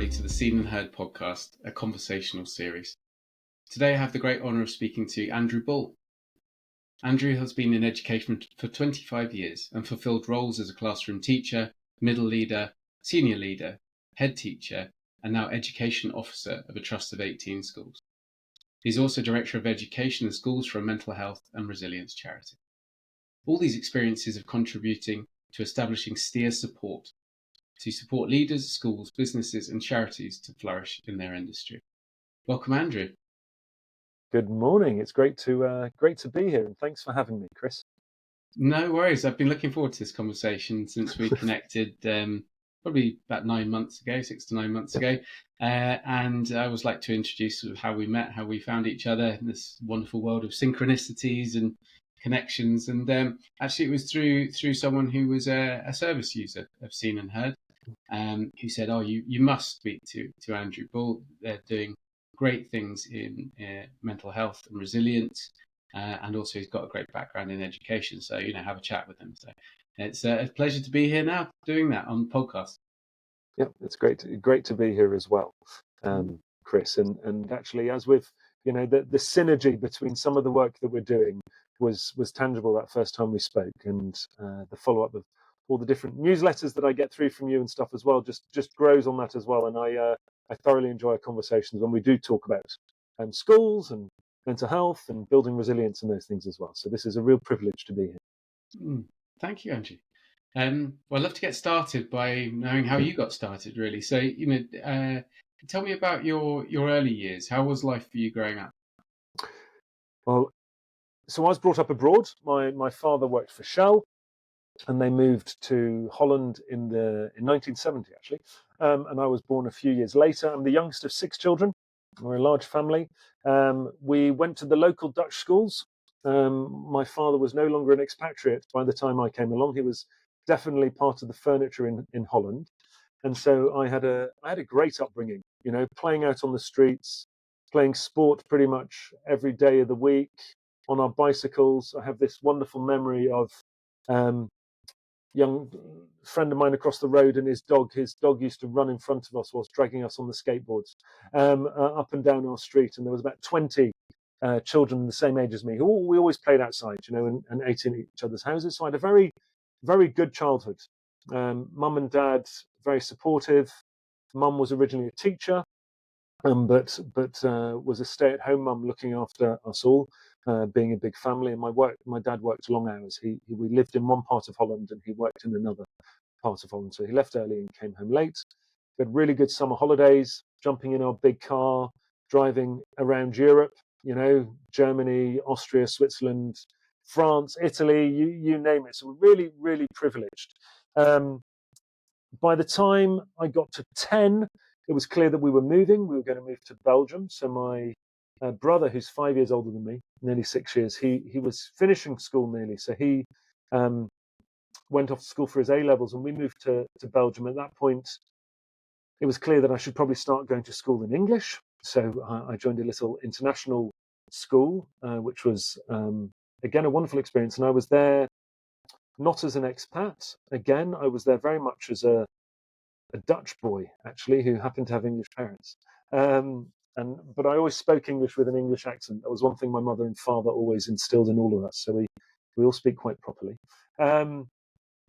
to the Seen and Heard podcast, a conversational series. Today I have the great honour of speaking to Andrew Bull. Andrew has been in education for 25 years and fulfilled roles as a classroom teacher, middle leader, senior leader, head teacher, and now education officer of a trust of 18 schools. He's also Director of Education and Schools for a mental health and resilience charity. All these experiences are contributing to establishing Steer Support to support leaders, schools, businesses and charities to flourish in their industry. Welcome, Andrew. Good morning. It's great to be here, and thanks for having me, Chris. No worries. I've been looking forward to this conversation since we connected probably about 9 months ago, 6 to 9 months ago. And I always like to introduce sort of how we met, how we found each other in this wonderful world of synchronicities and connections. And actually, it was through someone who was a service user of Seen and Heard, who said, "Oh, you must speak to Andrew Bull. They're doing great things in mental health and resilience, and also he's got a great background in education. So have a chat with him." So it's a pleasure to be here now, doing that on the podcast. Yeah, it's great to be here as well, Chris. And actually, as with the synergy between some of the work that we're doing was tangible that first time we spoke, and the follow up of all the different newsletters that I get through from you and stuff as well just grows on that as well. And I thoroughly enjoy our conversations when we do talk about schools and mental health and building resilience and those things as well. So this is a real privilege to be here. Thank you, Andrew. Well, I'd love to get started by knowing how you got started, really. So, tell me about your early years. How was life for you growing up? Well, so I was brought up abroad. My father worked for Shell, and they moved to Holland in 1970, actually. And I was born a few years later. I'm the youngest of 6 children. We're a large family. We went to the local Dutch schools. My father was no longer an expatriate by the time I came along. He was definitely part of the furniture in Holland. And so I had a great upbringing, playing out on the streets, playing sport pretty much every day of the week on our bicycles. I have this wonderful memory of young friend of mine across the road and his dog used to run in front of us whilst dragging us on the skateboards up and down our street. And there was about 20 children the same age as me who we always played outside, and ate in each other's houses. So I had a very, very good childhood. Mum and dad, very supportive. Mum was originally a teacher, but was a stay-at-home mum looking after us all, being a big family. And my dad worked long hours. We lived in one part of Holland and he worked in another part of Holland. So he left early and came home late. We had really good summer holidays, jumping in our big car, driving around Europe, Germany, Austria, Switzerland, France, Italy, you name it. So we're really, really privileged. By the time I got to 10, it was clear that we were moving. We were going to move to Belgium. So my brother, who's 5 years older than me, nearly 6 years, he was finishing school nearly. So he went off to school for his A-levels and we moved to Belgium. At that point, it was clear that I should probably start going to school in English. So I joined a little international school, which was, again, a wonderful experience. And I was there not as an expat. Again, I was there very much as a Dutch boy, actually, who happened to have English parents. But I always spoke English with an English accent. That was one thing my mother and father always instilled in all of us. So we all speak quite properly.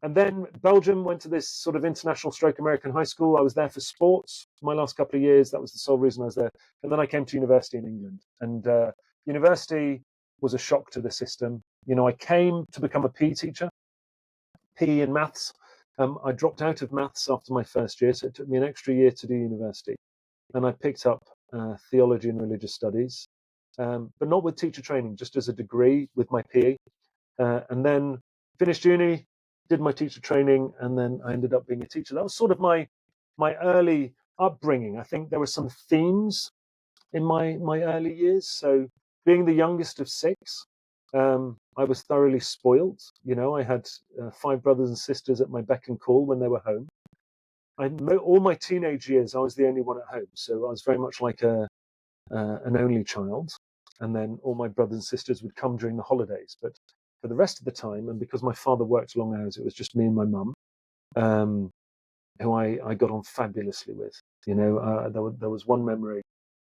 And then Belgium, went to this sort of international stroke American high school. I was there for sports my last couple of years. That was the sole reason I was there. And then I came to university in England. And university was a shock to the system. I came to become a PE teacher, PE and maths. I dropped out of maths after my first year, so it took me an extra year to do university. And I picked up theology and religious studies, but not with teacher training, just as a degree with my PE. And then finished uni, did my teacher training, and then I ended up being a teacher. That was sort of my early upbringing. I think there were some themes in my early years. So being the youngest of 6, I was thoroughly spoiled. I had 5 brothers and sisters at my beck and call when they were home. All my teenage years, I was the only one at home. So I was very much like an only child. And then all my brothers and sisters would come during the holidays. But for the rest of the time, and because my father worked long hours, it was just me and my mum. who I got on fabulously with. There was one memory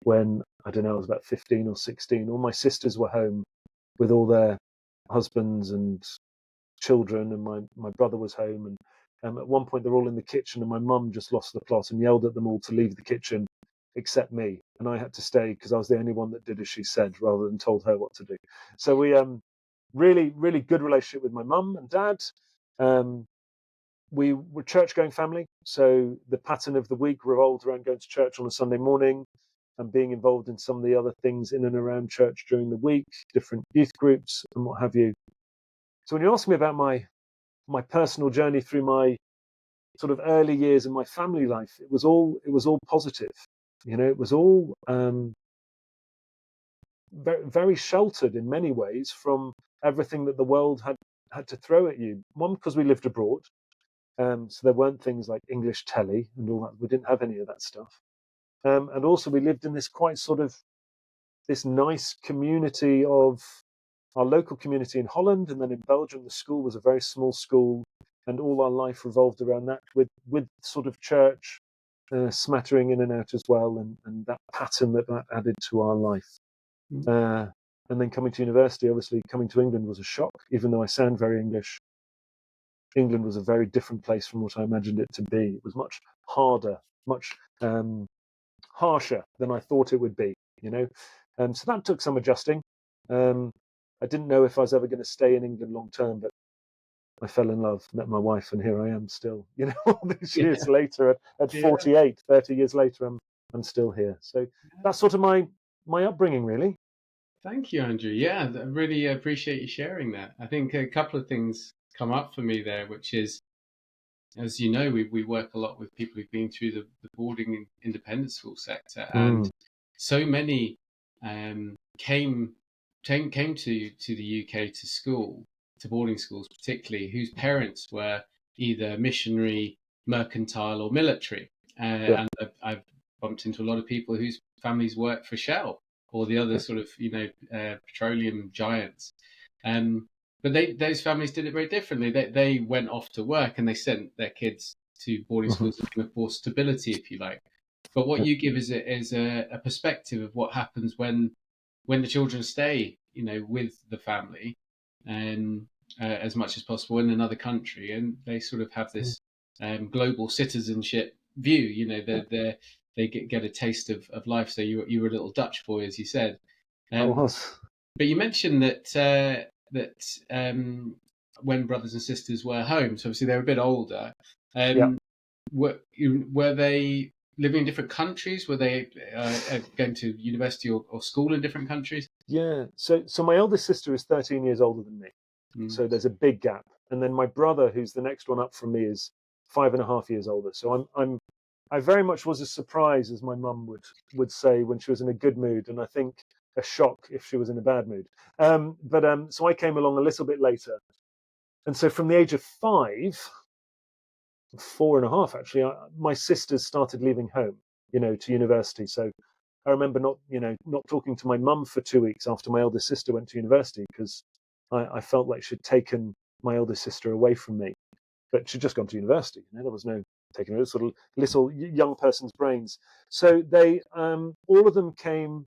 when, I don't know, I was about 15 or 16. All my sisters were home with all their husbands and children, and my brother was home. And at one point, they're all in the kitchen, and my mum just lost the plot and yelled at them all to leave the kitchen except me. And I had to stay because I was the only one that did as she said rather than told her what to do. So we really, really good relationship with my mum and dad. We were church-going family, so the pattern of the week revolved around going to church on a Sunday morning and being involved in some of the other things in and around church during the week, different youth groups and what have you. So when you ask me about my personal journey through my sort of early years in my family life, it was all positive. It was all very, very sheltered in many ways from everything that the world had to throw at you. One, because we lived abroad. So there weren't things like English telly and all that. We didn't have any of that stuff. And also we lived in this quite sort of this nice community of our local community in Holland, and then in Belgium, the school was a very small school, and all our life revolved around that with sort of church smattering in and out as well, and that pattern that added to our life. And then coming to university, obviously coming to England was a shock, even though I sound very English. England was a very different place from what I imagined it to be. It was much harder, much harsher than I thought it would be, So that took some adjusting. I didn't know if I was ever going to stay in England long term, but I fell in love, met my wife, and here I am still, all these years later, at 48, 30 years later, I'm still here. So that's sort of my upbringing, really. Thank you, Andrew. Yeah, I really appreciate you sharing that. I think a couple of things come up for me there, which is, as you know, we work a lot with people who've been through the boarding and independent school sector, and so many came to the UK to school, to boarding schools particularly, whose parents were either missionary, mercantile, or military. And I've bumped into a lot of people whose families work for Shell or the other sort of petroleum giants. But those families did it very differently. They went off to work and they sent their kids to boarding schools looking for stability, if you like. But what you give is a perspective of what happens when the children stay, with the family, and as much as possible in another country, and they sort of have this global citizenship view. They get a taste of life. So you were a little Dutch boy, as you said. I was. But you mentioned that when brothers and sisters were home, so obviously they were a bit older. Were they living in different countries? Were they going to university or school in different countries? Yeah. So my eldest sister is 13 years older than me. So there's a big gap. And then my brother, who's the next one up from me, is 5.5 years older. So I very much was a surprise, as my mum would say, when she was in a good mood, and I think a shock if she was in a bad mood. So I came along a little bit later. And so from the age of 4.5 actually, my sisters started leaving home, to university. So I remember not talking to my mum for 2 weeks after my eldest sister went to university, because I felt like she'd taken my eldest sister away from me. But she'd just gone to university. There was no taking a sort of little young person's brains. So they all of them came.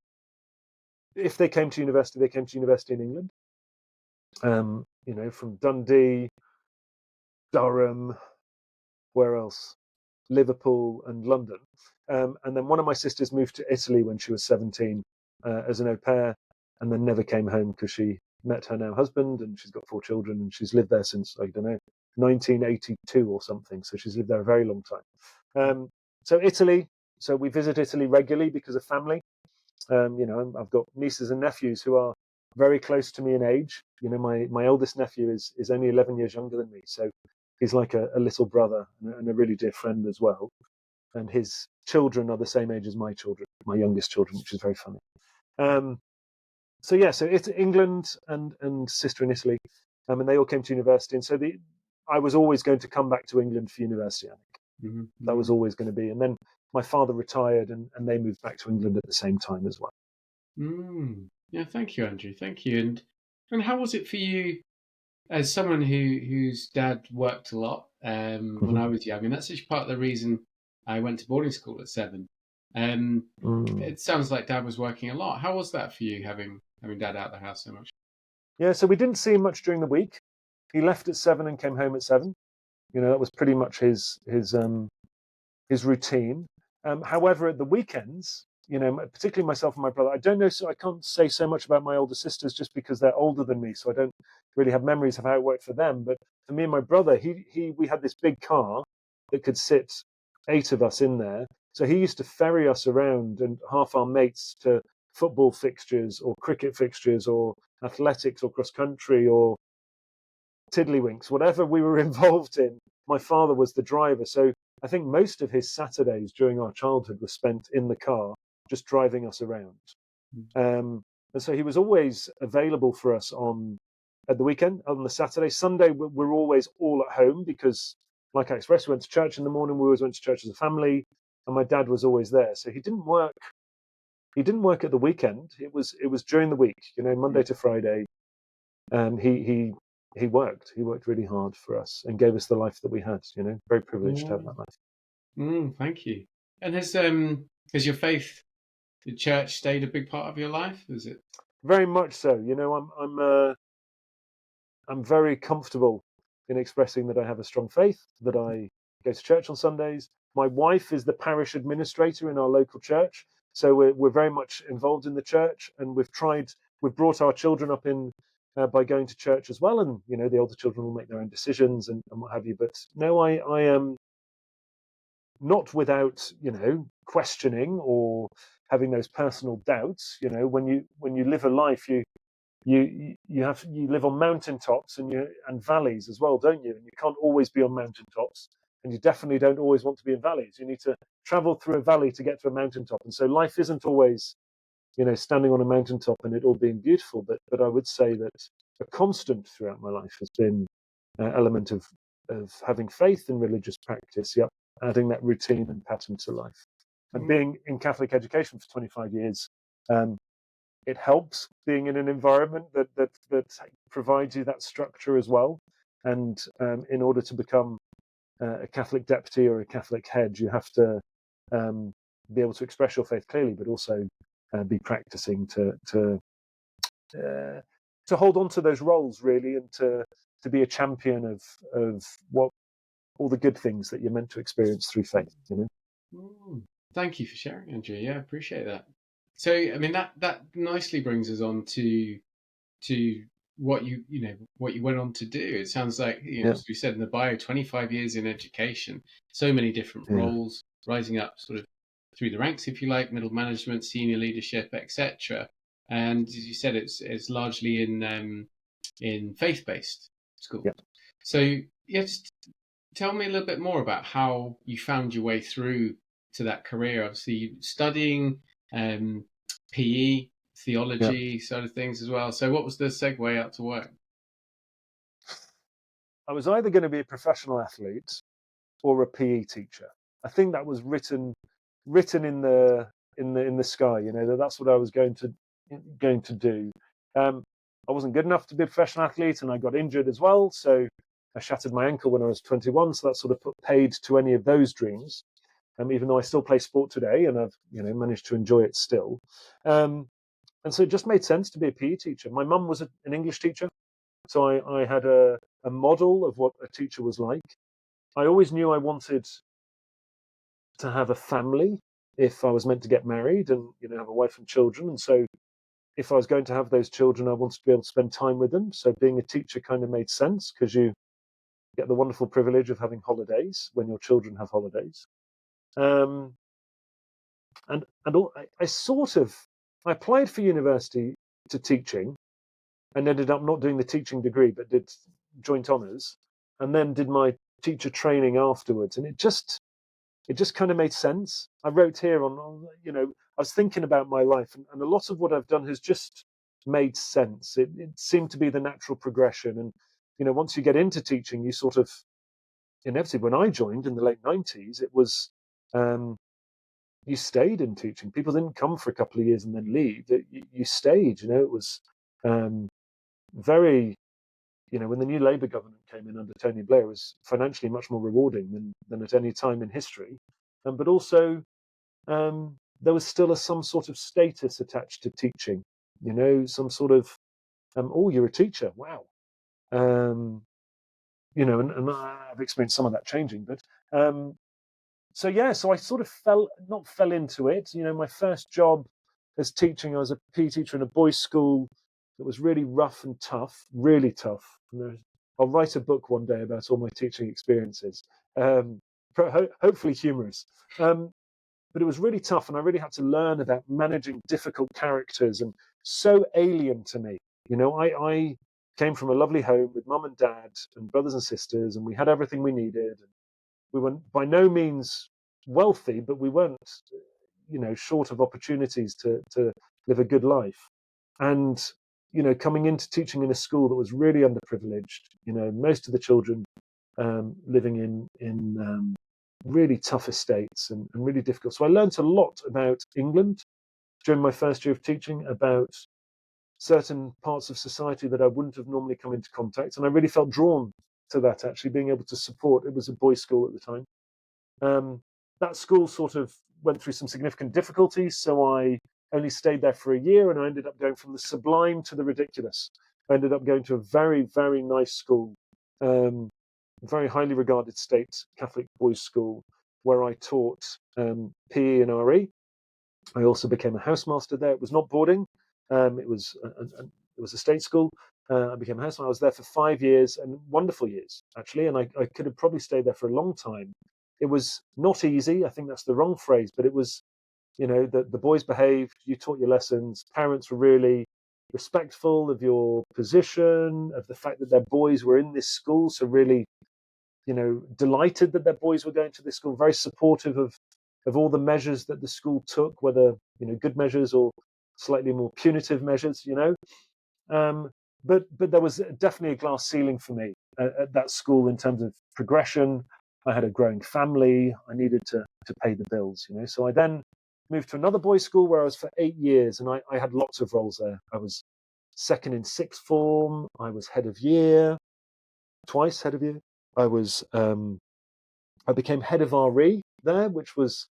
If they came to university, they came to university in England. From Dundee, Durham, where else? Liverpool and London. And then one of my sisters moved to Italy when she was 17 as an au pair, and then never came home because she met her now husband, and she's got 4 children, and she's lived there since, I don't know, 1982 or something. So she's lived there a very long time. So Italy. So we visit Italy regularly because of family. I've got nieces and nephews who are very close to me in age. My eldest nephew is only 11 years younger than me, so he's like a little brother and a really dear friend as well. And his children are the same age as my children, my youngest children, which is very funny. So it's England and sister in Italy, and they all came to university. And so I was always going to come back to England for university. I think that was always going to be. And then my father retired, and they moved back to England at the same time as well. Yeah, thank you, Andrew. Thank you. And how was it for you, as someone whose dad worked a lot when I was young, and that's actually part of the reason I went to boarding school at 7. Um, Mm. it sounds like Dad was working a lot. How was that for you, having Dad out of the house so much? Yeah, so we didn't see him much during the week. He left at 7 and came home at 7. That was pretty much his routine. However, at the weekends, particularly myself and my brother, I don't know, so I can't say so much about my older sisters just because they're older than me, so I don't really have memories of how it worked for them. But for me and my brother, we had this big car that could sit 8 of us in there. So he used to ferry us around and half our mates to football fixtures or cricket fixtures or athletics or cross country or tiddlywinks, whatever we were involved in. My father was the driver, so I think most of his Saturdays during our childhood were spent in the car, just driving us around. Um, and so he was always available for us at the weekend, on the Saturday. Sunday, we're always all at home because, like I expressed, we went to church in the morning. We always went to church as a family, and my dad was always there. So he didn't work. He didn't work at the weekend. It was during the week, Monday to Friday. He worked. He worked really hard for us and gave us the life that we had. Very privileged to have Mm, that life. thank you. And has your faith, the church, stayed a big part of your life? Is it? Very much so. I'm very comfortable in expressing that I have a strong faith, that I go to church on Sundays. My wife is the parish administrator in our local church, so we're very much involved in the church, and we've brought our children up in by going to church as well, and the older children will make their own decisions and what have you. But no, I am not without questioning or having those personal doubts. When you live a life, you live on mountaintops and valleys as well, don't you? And you can't always be on mountaintops, and you definitely don't always want to be in valleys. You need to travel through a valley to get to a mountaintop, and so life isn't always standing on a mountaintop and it all being beautiful. But I would say that a constant throughout my life has been an element of having faith in religious practice. Yep, adding that routine and pattern to life, and Mm, being in Catholic education for 25 years. Um, it helps being in an environment that provides you that structure as well. And in order to become a Catholic deputy or a Catholic head, you have to um, be able to express your faith clearly, but also be practicing uh, to hold on to those roles really, and to be a champion of what all the good things that you're meant to experience through faith. mm. Thank you for sharing, Andrew. Yeah, I appreciate that. So, I mean, that nicely brings us on to what you went on to do. It sounds like, Yeah, as we said in the bio, 25 years in education, so many different yeah, roles, rising up sort of through the ranks, if you like, middle management, senior leadership, etc. And as you said, it's largely in faith-based schools. yeah. So, yeah, just tell me a little bit more about how you found your way through to that career. Obviously, studying um, PE, Yeah. theology side of things as well. So, what was the segue out to work? I was either going to be a professional athlete or a PE teacher. I think that was written in the sky. That's what I was going to do. Um, I wasn't good enough to be a professional athlete, and I got injured as well. So I shattered my ankle when I was 21. So that sort of put paid to any of those dreams. Even though I still play sport today, and I've managed to enjoy it still. Um, and so it just made sense to be a PE teacher. My mum was an English teacher, so I had a model of what a teacher was like. I always knew I wanted to have a family if I was meant to get married and have a wife and children. And so if I was going to have those children, I wanted to be able to spend time with them. So being a teacher kind of made sense because you get the wonderful privilege of having holidays when your children have holidays. Um, I sort of I applied for university to teaching and ended up not doing the teaching degree, but did joint honours, and then did my teacher training afterwards. And it just kind of made sense. I wrote here I was thinking about my life, and a lot of what I've done has just made sense. It seemed to be the natural progression. And, once you get into teaching, you sort of, inevitably, when I joined in the late 90s, it was, you stayed in teaching. People didn't come for a couple of years and then leave. You stayed, it was um, very when the new Labour government came in under Tony Blair, it was financially much more rewarding than at any time in history. But also, there was still some sort of status attached to teaching, some sort of, oh, you're a teacher, wow. And I've experienced some of that changing, but so I sort of not fell into it. My first job as teaching, I was a PE teacher in a boys' school that was really rough and tough, really tough. I'll write a book one day about all my teaching experiences, hopefully humorous. But it was really tough, and I really had to learn about managing difficult characters, and so alien to me. I came from a lovely home with mum and dad and brothers and sisters, and we had everything we needed. We were by no means wealthy, but we weren't, short of opportunities to live a good life. And, coming into teaching in a school that was really underprivileged, most of the children living in really tough estates and really difficult. So I learned a lot about England during my first year of teaching, about certain parts of society that I wouldn't have normally come into contact. And I really felt drawn to that, actually, being able to support. It was a boys' school at the time. That school sort of went through some significant difficulties, so I only stayed there for a year, and I ended up going from the sublime to the ridiculous. I ended up going to a very, very nice school, very highly regarded state Catholic boys' school, where I taught PE and RE. I also became a housemaster there. It was not boarding; it was a state school. I became a housemaster. I was there for 5 years, and wonderful years, actually. And I could have probably stayed there for a long time. It was not easy. I think that's the wrong phrase, but it was, the boys behaved, you taught your lessons, parents were really respectful of your position, of the fact that their boys were in this school. So really, delighted that their boys were going to this school, very supportive of all the measures that the school took, whether, good measures or slightly more punitive measures, But there was definitely a glass ceiling for me at that school in terms of progression. I had a growing family. I needed to pay the bills, So I then moved to another boys' school where I was for 8 years, and I had lots of roles there. I was second in sixth form. I was head of year, twice head of year. I became head of RE there, which was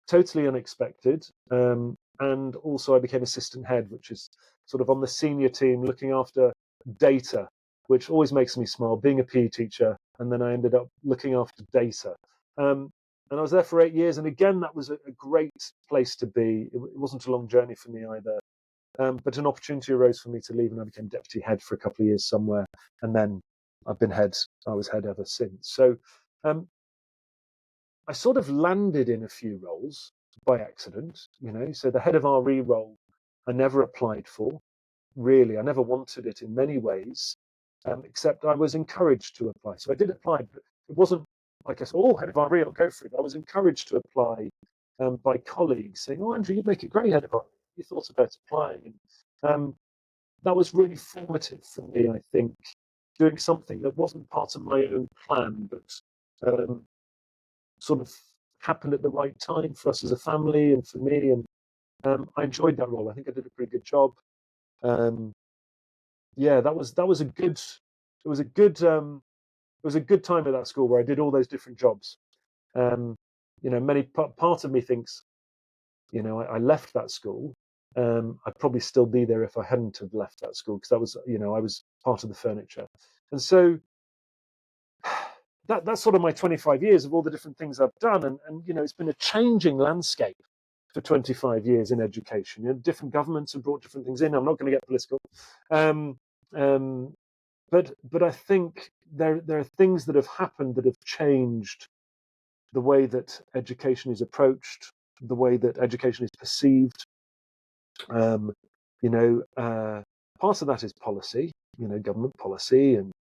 totally unexpected. And also I became assistant head, which is sort of on the senior team looking after data, which always makes me smile, being a PE teacher. And then I ended up looking after data. And I was there for 8 years. And again, that was a great place to be. It wasn't a long journey for me either. But an opportunity arose for me to leave, and I became deputy head for a couple of years somewhere. And then I was head ever since. So I sort of landed in a few roles by accident, So the head of RE role I never applied for, really. I never wanted it in many ways, except I was encouraged to apply. So I did apply, but it wasn't like I said, oh, head of RE, I'll go for it. I was encouraged to apply by colleagues saying, oh, Andrew, you'd make a great head of RE. You thought about applying. And that was really formative for me, I think, doing something that wasn't part of my own plan, but sort of happened at the right time for us as a family and for me. And I enjoyed that role. I think I did a pretty good job. That was a good. It was a good. It was a good time at that school where I did all those different jobs. Many part of me thinks, I left that school. I'd probably still be there if I hadn't have left that school, because that was, I was part of the furniture. And so that's sort of my 25 years of all the different things I've done. And it's been a changing landscape for 25 years in education. Different governments have brought different things in. I'm not going to get political. But I think there are things that have happened that have changed the way that education is approached, the way that education is perceived. Part of that is policy, government policy, and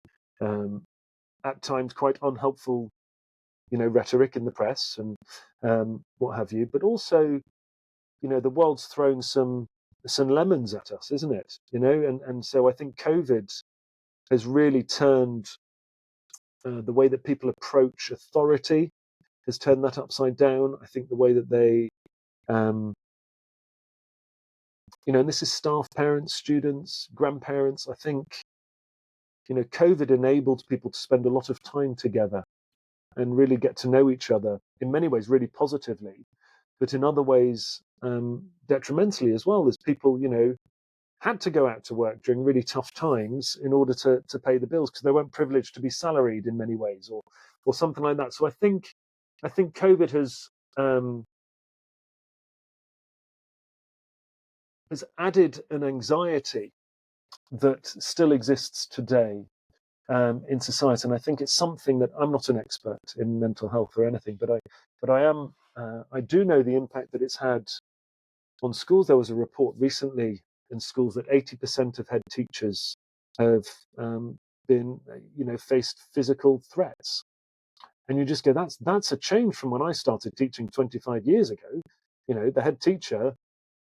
at times quite unhelpful, rhetoric in the press and what have you. But also, the world's thrown some lemons at us, isn't it? And so I think COVID has really turned the way that people approach authority, has turned that upside down. I think the way that they, and this is staff, parents, students, grandparents. I think, COVID enabled people to spend a lot of time together and really get to know each other in many ways really positively, but in other ways detrimentally as well, as people had to go out to work during really tough times in order to pay the bills because they weren't privileged to be salaried in many ways, or something like that. So I think COVID has added an anxiety that still exists today in society, and I think it's something that I'm not an expert in mental health or anything, but I am. I do know the impact that it's had on schools. There was a report recently in schools that 80% of head teachers have been, faced physical threats, and you just go, that's a change from when I started teaching 25 years ago. The head teacher.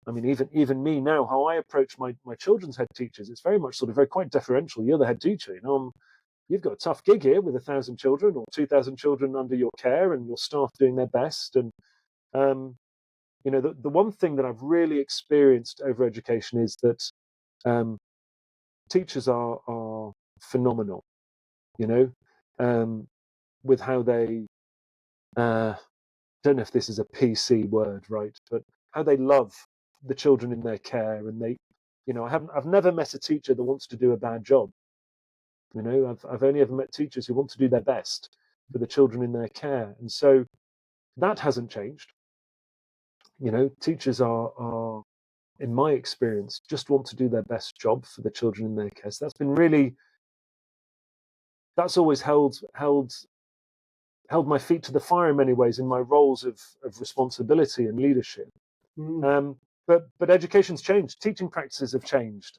I mean, even me now, how I approach my children's head teachers, it's very much sort of very quite deferential. You're the head teacher, you've got a tough gig here with 1,000 children or 2,000 children under your care, and your staff doing their best. And the one thing that I've really experienced over education is that teachers are phenomenal. With how they don't know if this is a PC word, right, but how they love the children in their care, and I've never met a teacher that wants to do a bad job. I've only ever met teachers who want to do their best for the children in their care, and so that hasn't changed. Teachers are, in my experience, just want to do their best job for the children in their care. So that's always held my feet to the fire in many ways in my roles of responsibility and leadership. But education's changed. Teaching practices have changed.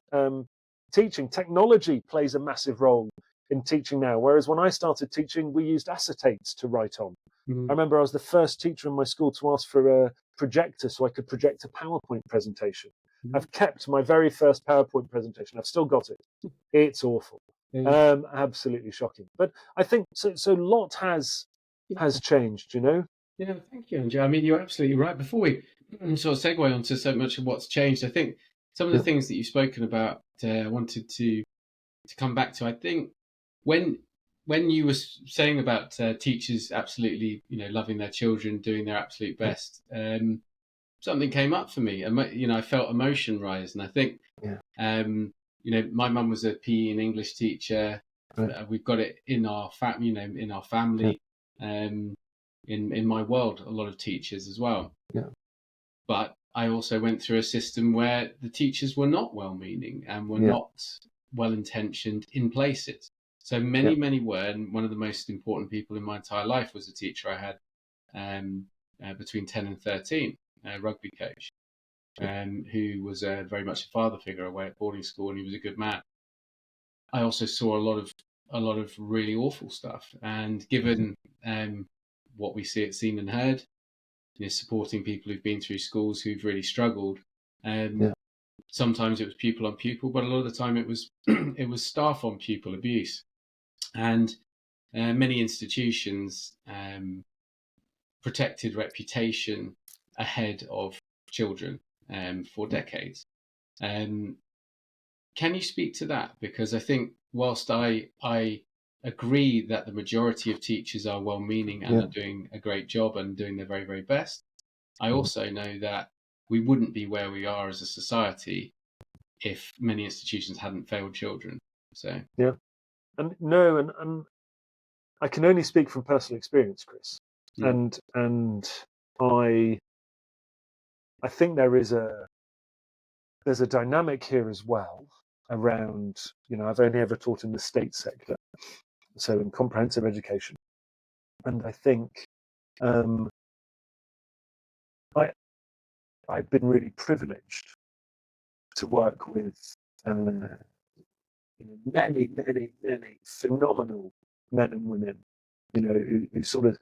Teaching technology plays a massive role in teaching now. Whereas when I started teaching, we used acetates to write on. I remember I was the first teacher in my school to ask for a projector so I could project a PowerPoint presentation. I've kept my very first PowerPoint presentation. I've still got it. It's awful. Absolutely shocking. But I think so. A lot has changed. Yeah, thank you, Andrew. I mean, you're absolutely right. Before we sort of segue onto so much of what's changed, I think some of the things that you've spoken about, I wanted to come back to. I think when you were saying about teachers absolutely, loving their children, doing their absolute best, something came up for me. I felt emotion rise, and I think, my mum was a PE and English teacher. We've got it in our in our family. In my world, a lot of teachers as well. Yeah. But I also went through a system where the teachers were not well-meaning and were not well-intentioned in places. So many were, and one of the most important people in my entire life was a teacher I had between 10 and 13, a rugby coach, who was very much a father figure away at boarding school, and he was a good man. I also saw a lot of really awful stuff, and given what we see at Seen and Heard, supporting people who've been through schools who've really struggled. Sometimes it was pupil on pupil, but a lot of the time it was it was staff on pupil abuse, and many institutions protected reputation ahead of children for decades. Can you speak to that? Because I think whilst I agree that the majority of teachers are well-meaning and are doing a great job and doing their very, very best, I also know that we wouldn't be where we are as a society if many institutions hadn't failed children. So and I can only speak from personal experience, Chris, and I think there's a dynamic here as well around, I've only ever taught in the state sector, so in comprehensive education, and I think I've been really privileged to work with many phenomenal men and women, who sort of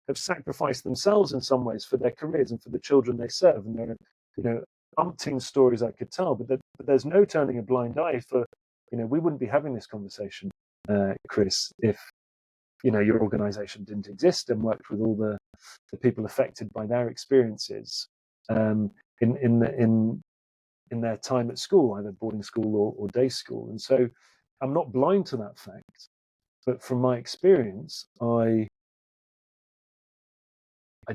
have sacrificed themselves in some ways for their careers and for the children they serve. And there are, umpteen stories I could tell, but there's no turning a blind eye for, we wouldn't be having this conversation, Chris, if, your organization didn't exist and worked with all the people affected by their experiences in their time at school, either boarding school or day school. And so I'm not blind to that fact, but from my experience, I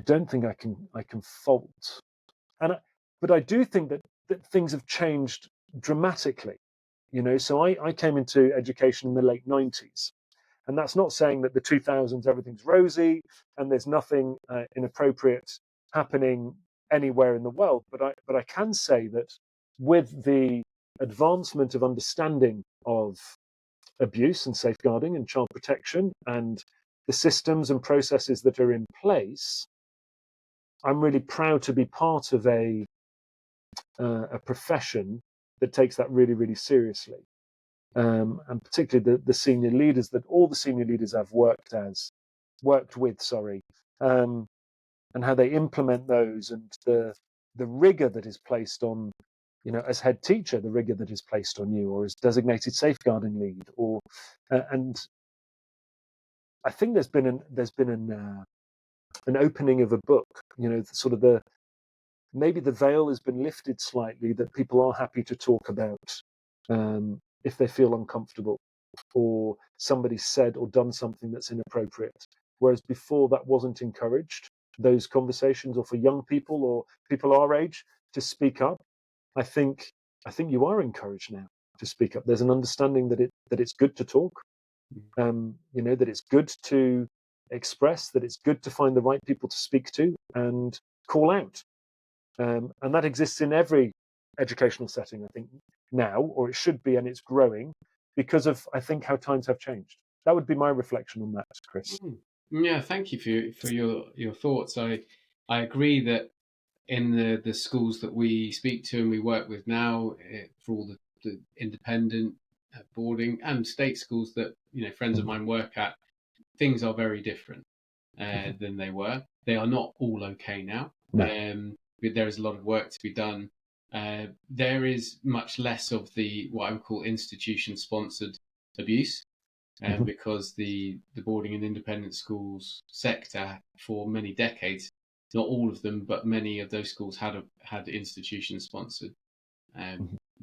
don't think I can fault, but I do think that things have changed dramatically. So I came into education in the late 90s, and that's not saying that the 2000s everything's rosy and there's nothing inappropriate happening anywhere in the world. But I can say that with the advancement of understanding of abuse and safeguarding and child protection and the systems and processes that are in place, I'm really proud to be part of a profession that takes that really, really seriously. And particularly the senior leaders, that all the senior leaders I've worked with, and how they implement those, and the rigor that is placed on, as head teacher, the rigor that is placed on you, or as designated safeguarding lead, or and I think there's been an opening of a book, sort of maybe the veil has been lifted slightly, that people are happy to talk about if they feel uncomfortable, or somebody said or done something that's inappropriate. Whereas before that wasn't encouraged, those conversations, or for young people or people our age to speak up. I think you are encouraged now to speak up. There's an understanding that it's good to talk, that it's good to express, that it's good to find the right people to speak to and call out. And that exists in every educational setting, I think, now, or it should be, and it's growing because of, I think, how times have changed. That would be my reflection on that, Chris. Yeah, thank you for your thoughts. I agree that in the schools that we speak to and we work with now, for all the independent boarding and state schools that friends of mine work at, things are very different than they were. They are not all okay now. No. There is a lot of work to be done. There is much less of the what I would call institution-sponsored abuse, because the boarding and independent schools sector for many decades, not all of them, but many of those schools had institution-sponsored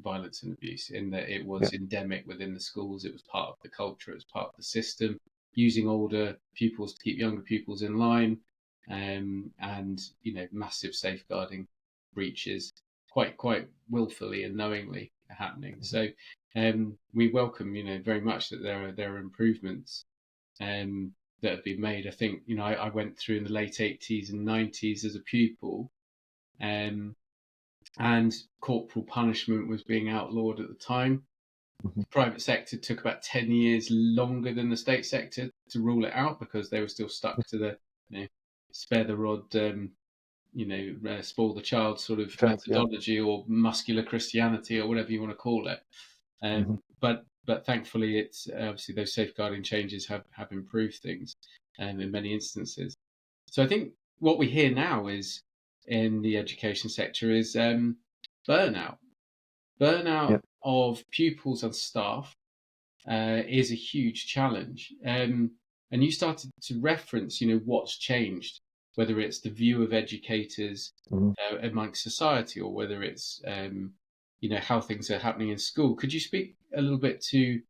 violence and abuse, in that it was endemic within the schools. It was part of the culture. It was part of the system, using older pupils to keep younger pupils in line, and massive safeguarding breaches, quite willfully and knowingly happening. So we welcome very much that there are improvements that have been made. I think I went through in the late 80s and 90s as a pupil, and corporal punishment was being outlawed at the time. The private sector took about 10 years longer than the state sector to rule it out, because they were still stuck to the spare the rod, spoil the child sort of methodology, or muscular Christianity, or whatever you want to call it. But thankfully, it's obviously those safeguarding changes have improved things in many instances. So I think what we hear now is, in the education sector, is burnout of pupils and staff is a huge challenge. And you started to reference, what's changed, whether it's the view of educators amongst society, or whether it's how things are happening in school. Could you speak a little bit to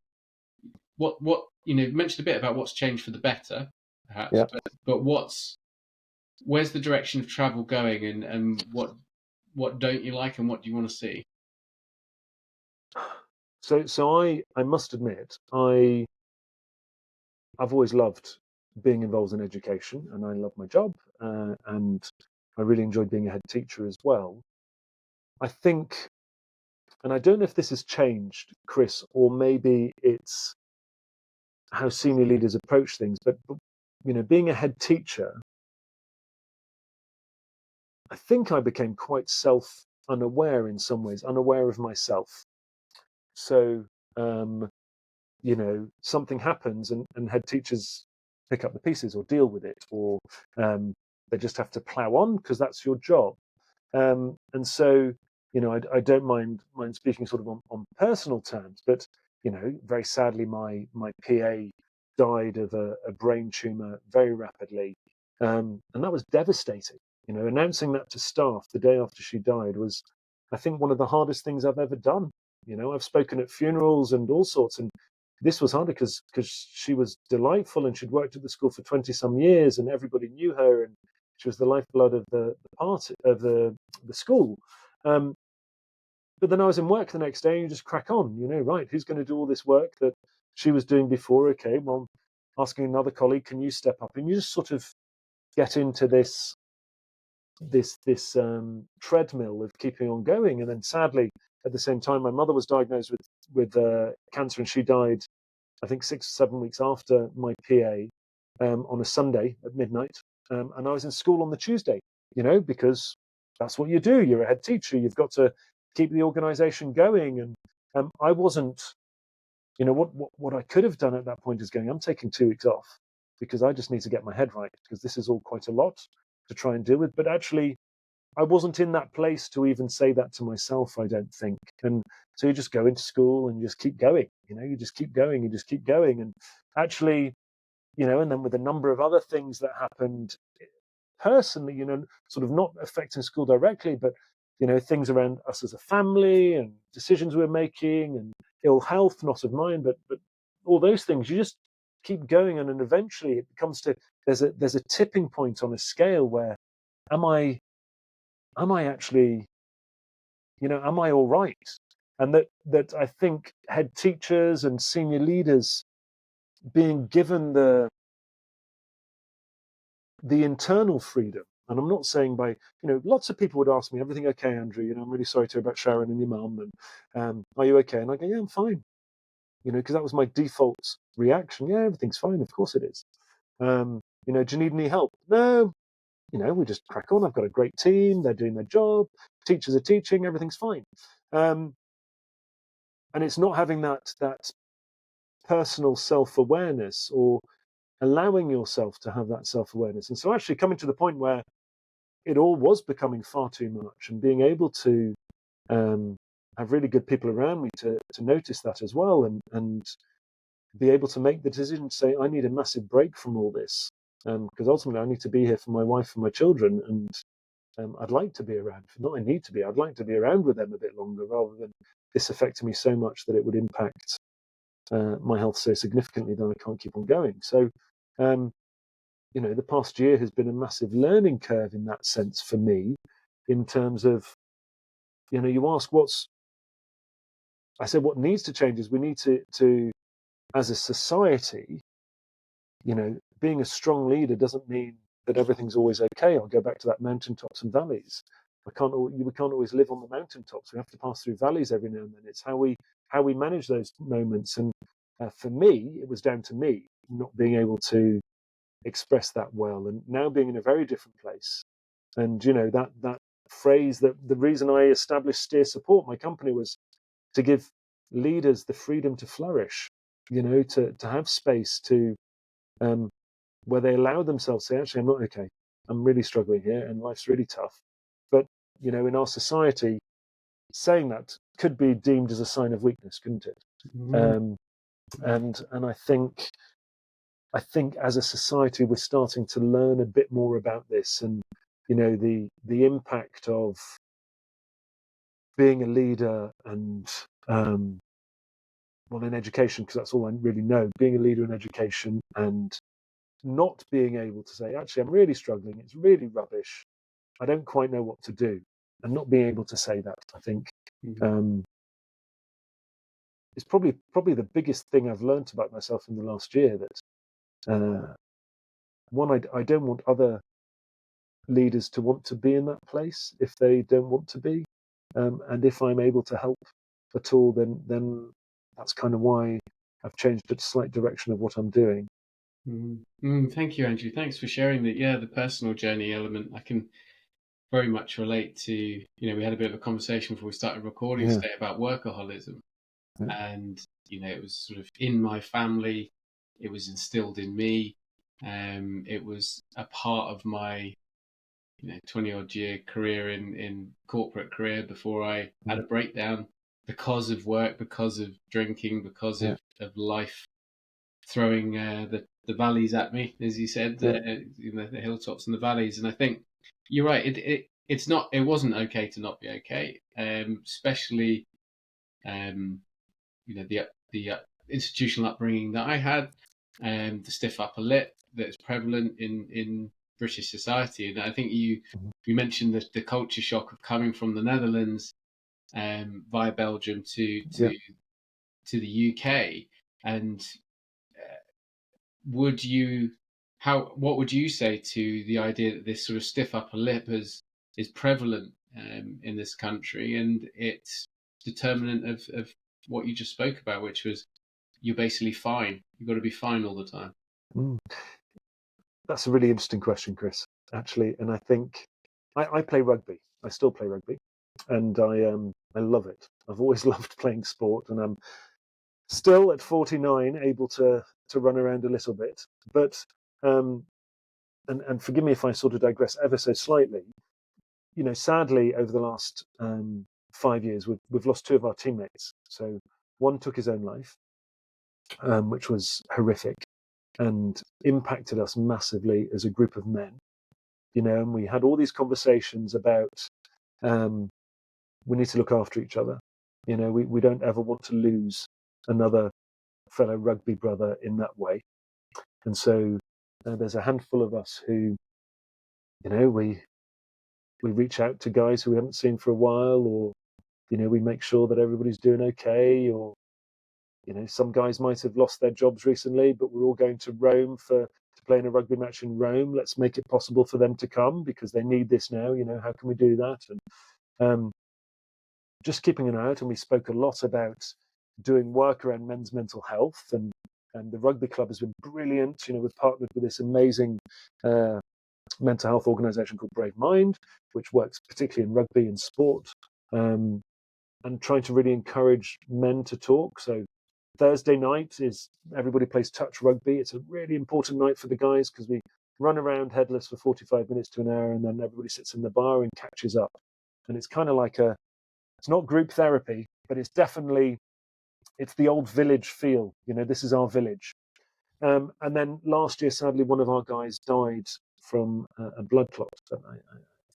what mentioned a bit about what's changed for the better, perhaps, but where's the direction of travel going, and what don't you like, and what do you want to see? So I must admit, I've always loved being involved in education, and I love my job, and I really enjoyed being a head teacher as well. I think, and I don't know if this has changed, Chris, or maybe it's how senior leaders approach things, but being a head teacher, I think I became quite unaware in some ways, unaware of myself. So, something happens, and head teachers pick up the pieces or deal with it, or they just have to plow on because that's your job. And so, I don't mind speaking sort of on personal terms, but very sadly, my PA died of a brain tumor very rapidly, and that was devastating. Announcing that to staff the day after she died was, I think, one of the hardest things I've ever done. I've spoken at funerals and all sorts, and this was harder because she was delightful and she'd worked at the school for 20 some years and everybody knew her and she was the lifeblood of the party of the school. But then I was in work the next day and you just crack on, right, who's going to do all this work that she was doing before? Okay, well, asking another colleague, can you step up? And you just sort of get into this treadmill of keeping on going. And then sadly, at the same time, my mother was diagnosed with cancer and she died, I think 6 or 7 weeks after my PA, on a Sunday at midnight. And I was in school on the Tuesday, because that's what you do. You're a head teacher. You've got to keep the organisation going. And I wasn't, what I could have done at that point is going, I'm taking 2 weeks off because I just need to get my head right because this is all quite a lot to try and deal with. But actually, I wasn't in that place to even say that to myself, I don't think. And so you just go into school and you just keep going, you just keep going, you just keep going. And actually, and then with a number of other things that happened personally, sort of not affecting school directly, but, things around us as a family and decisions we're making and ill health, not of mine, but all those things, you just keep going. And then eventually it comes to, there's a tipping point on a scale where am I actually, am I all right? And that I think head teachers and senior leaders being given the internal freedom, and I'm not saying by, lots of people would ask me, everything okay, Andrew? I'm really sorry to hear about Sharon and your mum, and are you okay? And I go, yeah, I'm fine, because that was my default reaction. Yeah, everything's fine, of course it is. Do you need any help? No, we just crack on. I've got a great team. They're doing their job. Teachers are teaching. Everything's fine. And it's not having that personal self-awareness or allowing yourself to have that self-awareness. And so actually coming to the point where it all was becoming far too much and being able to have really good people around me to notice that as well and be able to make the decision to say, I need a massive break from all this. Because ultimately I need to be here for my wife and my children, and I'd like to be around. Not I need to be. I'd like to be around with them a bit longer, rather than this affecting me so much that it would impact my health so significantly that I can't keep on going. So, the past year has been a massive learning curve in that sense for me, in terms of, you ask I said what needs to change is we need to as a society, being a strong leader doesn't mean that everything's always okay. I'll go back to that mountaintops and valleys. We can't always live on the mountaintops. We have to pass through valleys every now and then. It's how we manage those moments. And for me, it was down to me not being able to express that well, and now being in a very different place. And that phrase, that the reason I established Steer Support, my company, was to give leaders the freedom to flourish. To have space to where they allow themselves to say, actually, I'm not okay. I'm really struggling here, and life's really tough. But in our society, saying that could be deemed as a sign of weakness, couldn't it? Mm. And I think as a society we're starting to learn a bit more about this, and the impact of being a leader and in education, because that's all I really know, being a leader in education and not being able to say, actually, I'm really struggling, it's really rubbish, I don't quite know what to do, and not being able to say that, I think, is probably the biggest thing I've learned about myself in the last year. That one, I don't want other leaders to want to be in that place if they don't want to be, and if I'm able to help at all, then that's kind of why I've changed the slight direction of what I'm doing. Thank you, Andrew. Thanks for sharing the personal journey element. I can very much relate to, we had a bit of a conversation before we started recording today about workaholism. And, it was sort of in my family, it was instilled in me. It was a part of my 20-odd year career in corporate career before I had a breakdown because of work, because of drinking, because of life throwing the valleys at me, as you said, the hilltops and the valleys. And I think you're right. It wasn't okay to not be okay, especially the institutional upbringing that I had, the stiff upper lip that's prevalent in British society. And I think you mentioned the culture shock of coming from the Netherlands via Belgium Yeah. to the UK. And would you what would you say to the idea that this sort of stiff upper lip is prevalent in this country, and it's determinant of what you just spoke about, which was you're basically fine. You've got to be fine all the time. Mm. That's a really interesting question, Chris, actually. And I think I play rugby. I still play rugby, and I love it. I've always loved playing sport, and I'm still at 49 able to run around a little bit. But um, and forgive me if I sort of digress ever so slightly. You know, sadly, over the last 5 years, we've lost two of our teammates. So one took his own life, which was horrific and impacted us massively as a group of men. You know, and we had all these conversations about we need to look after each other. You know, we don't ever want to lose another fellow rugby brother in that way. And so there's a handful of us who, you know, we reach out to guys who we haven't seen for a while, or, you know, we make sure that everybody's doing okay, or, you know, some guys might have lost their jobs recently, but we're all going to Rome to play in a rugby match in Rome. Let's make it possible for them to come because they need this now. You know, how can we do that? And just keeping an eye out. And we spoke a lot about doing work around men's mental health, and the rugby club has been brilliant. You know, we've partnered with this amazing mental health organisation called Braitch, which works particularly in rugby and sport, and trying to really encourage men to talk. So Thursday night is everybody plays touch rugby. It's a really important night for the guys because we run around headless for 45 minutes to an hour, and then everybody sits in the bar and catches up. And it's kind of like it's not group therapy, but it's definitely, it's the old village feel. You know, this is our village. And then last year, sadly, one of our guys died from a blood clot that I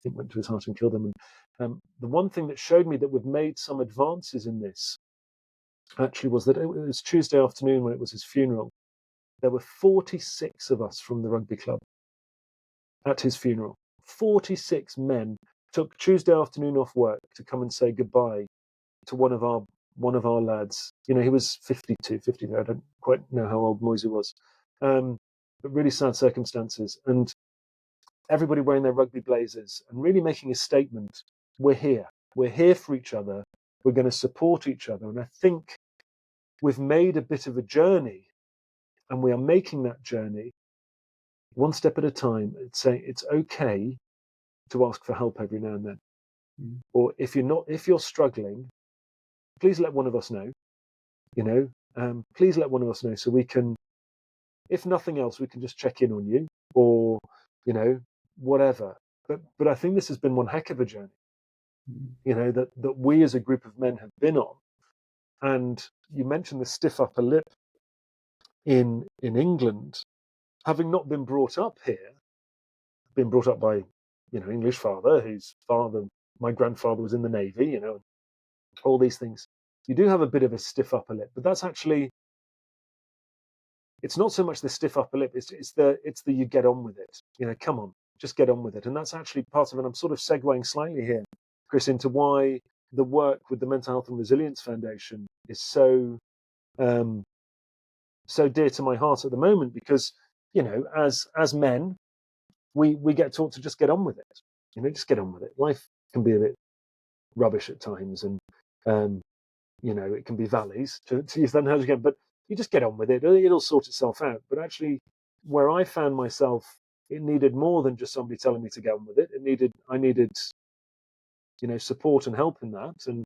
think went to his heart and killed him. And the one thing that showed me that we've made some advances in this actually was that it was Tuesday afternoon when it was his funeral. There were 46 of us from the rugby club at his funeral. 46 men took Tuesday afternoon off work to come and say goodbye to one of our lads. You know, he was 52, 53. I don't quite know how old Moisey was. But really sad circumstances. And everybody wearing their rugby blazers and really making a statement. We're here. We're here for each other. We're going to support each other. And I think we've made a bit of a journey, and we are making that journey one step at a time. It's saying it's okay to ask for help every now and then. Or if you're struggling, please let one of us know. You know, please let one of us know so we can, if nothing else, we can just check in on you, or, you know, whatever. But I think this has been one heck of a journey, you know, that we as a group of men have been on. And you mentioned the stiff upper lip in England, having not been brought up here, been brought up by, you know, English father, whose father, my grandfather was in the Navy, you know, all these things. You do have a bit of a stiff upper lip, but that's actually, it's not so much the stiff upper lip, it's the you get on with it. You know, come on, just get on with it. And that's actually part of it. I'm sort of segueing slightly here, Chris, into why the work with the Mental Health and Resilience Foundation is so so dear to my heart at the moment, because, you know, as men, we get taught to just get on with it. You know, just get on with it. Life can be a bit rubbish at times, and you know, it can be valleys to use that analogy again, but you just get on with it. It'll sort itself out. But actually, where I found myself, it needed more than just somebody telling me to get on with it. I needed, you know, support and help in that, and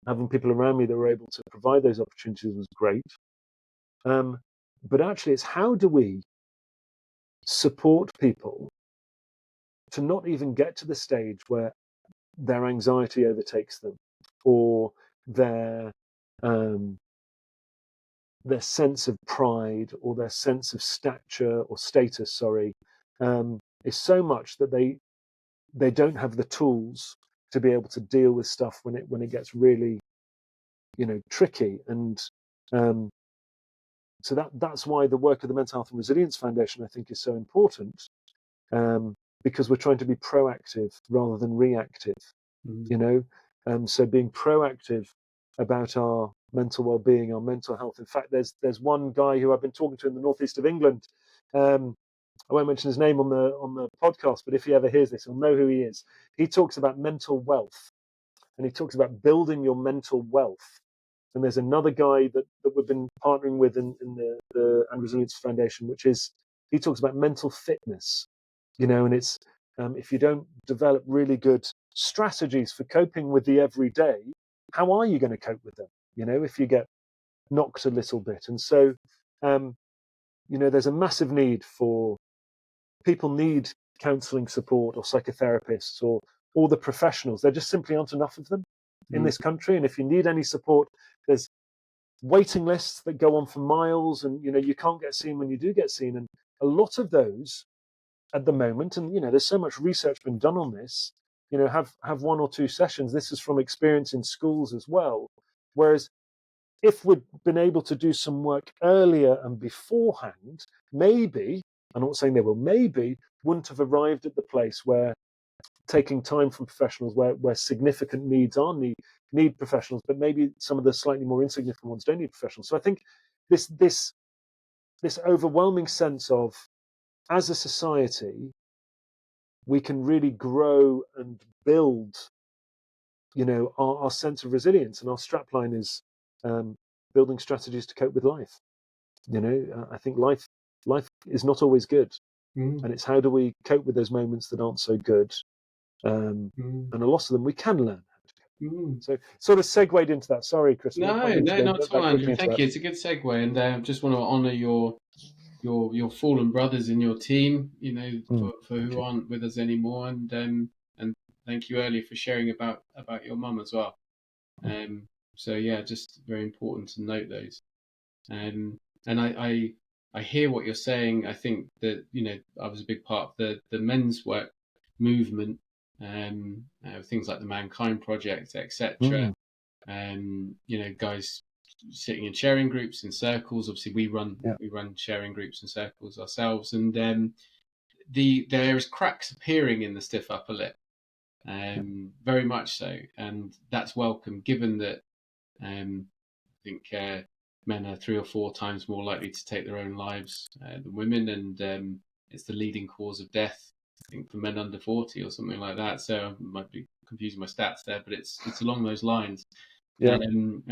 having people around me that were able to provide those opportunities was great. But actually, it's how do we support people to not even get to the stage where their anxiety overtakes them, or their sense of pride, or their sense of stature or status, is so much that they don't have the tools to be able to deal with stuff when it gets really, you know, tricky. And So that's why the work of the Mental Health and Resilience Foundation, I think, is so important, because we're trying to be proactive rather than reactive. So being proactive about our mental well-being, our mental health. In fact, there's one guy who I've been talking to in the northeast of England. I won't mention his name on the podcast, but if he ever hears this, he'll know who he is. He talks about mental wealth, and he talks about building your mental wealth. And there's another guy that we've been partnering with in the and Resilience Foundation, which is, he talks about mental fitness, and it's if you don't develop really good strategies for coping with the everyday, how are you going to cope with them? If you get knocked a little bit. And so, there's a massive need for people need counselling support or psychotherapists or all the professionals. There just simply aren't enough of them in this country. And if you need any support, there's waiting lists that go on for miles, and you can't get seen when you do get seen. And a lot of those at the moment, and there's so much research been done on this, have one or two sessions. This is from experience in schools as well. Whereas if we'd been able to do some work earlier and beforehand, maybe, I'm not saying they will, maybe wouldn't have arrived at the place where taking time from professionals where significant needs are need professionals, but maybe some of the slightly more insignificant ones don't need professionals. So I think this overwhelming sense of, as a society, we can really grow and build, our sense of resilience, and our strapline is building strategies to cope with life. I think life is not always good, and it's how do we cope with those moments that aren't so good, and a lot of them we can learn. So sort of segued into that. Sorry, Chris. No, not at all, Andrew. Thank you. It's a good segue, and I just want to honour your fallen brothers in your team. For who aren't with us anymore, and thank you earlier for sharing about your mum as well. So yeah, just very important to note those. And I hear what you're saying. I think that I was a big part of the men's work movement, things like the Mankind Project, etc. Guys sitting in sharing groups in circles. Obviously, we run sharing groups and circles ourselves, and there is cracks appearing in the stiff upper lip, very much so, and that's welcome, given that I think men are 3 or 4 times more likely to take their own lives than women, and it's the leading cause of death, I think, for men under 40 or something like that. So I might be confusing my stats there, but it's along those lines. That's